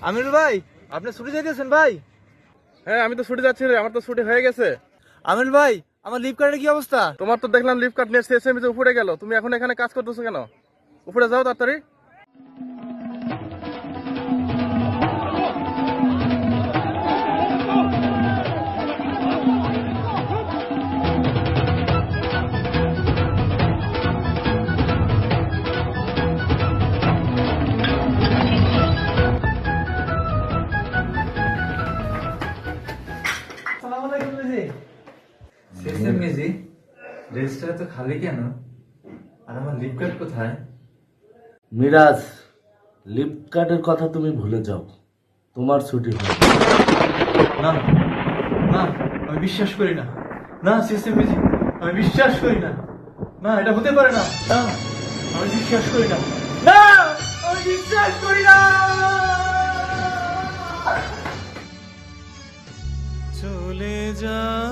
আমিরুল ভাই, আপনি ছুটি যেতেছেন ভাই? হ্যাঁ, আমি তো ছুটি যাচ্ছি রে, আমার তো ছুটি হয়ে গেছে। আমিরুল ভাই, আমার লিভ কার্ডের কি অবস্থা? তোমার তো দেখলাম লিভ কার্ড নিয়ে এসএমএস উপরে গেল, তুমি এখন এখানে কাজ করতেছো কেন? উপরে যাও তাড়াতাড়ি। আসসালামু আলাইকুম মিজি। শেষে মেজি রেজিস্টার তো খালি কেন? আর আমার লিভ কার্ড কোথায়? মিরাজ, লিফট কার্ডের কথা তুমি ভুলে যাও, তোমার ছুটি হবে। না না, আমি বিশ্বাস করি না। না সিস্টেম মিজি, আমি বিশ্বাস করি না। না, এটা হতে পারে না। না, আমি বিশ্বাস করি না। না, আমি বিশ্বাস করি না। চলে যায়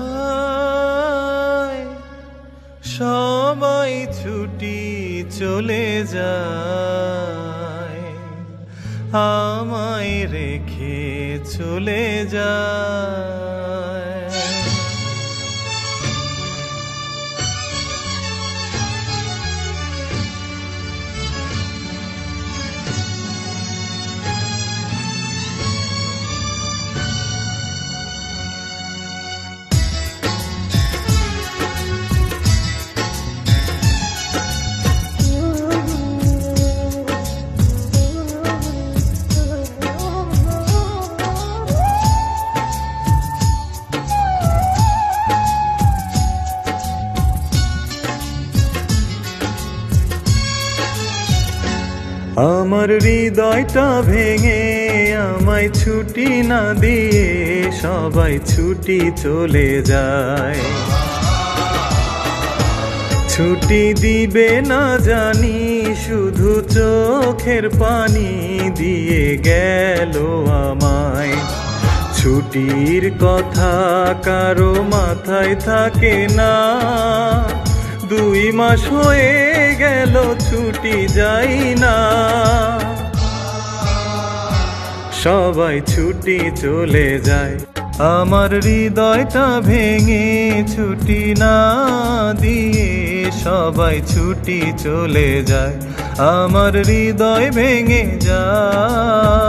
সবাই, ছুটি চলে যায়, আমায় রেখে চলে যায়। আমার হৃদয়টা ভেঙে আমায় ছুটি না দিয়ে সবাই ছুটি চলে যায়। ছুটি দিবে না জানি, শুধু চোখের পানি দিয়ে গেল আমায়। ছুটির কথা কারো মাথায় থাকে না, 2 মাস হয়ে গেল ছুটি যাই না। সবাই ছুটি চলে যায়, আমার হৃদয়টা ভেঙে ছুটি না দিয়ে সবাই ছুটি চলে যায়, আমার হৃদয় ভেঙে যায়।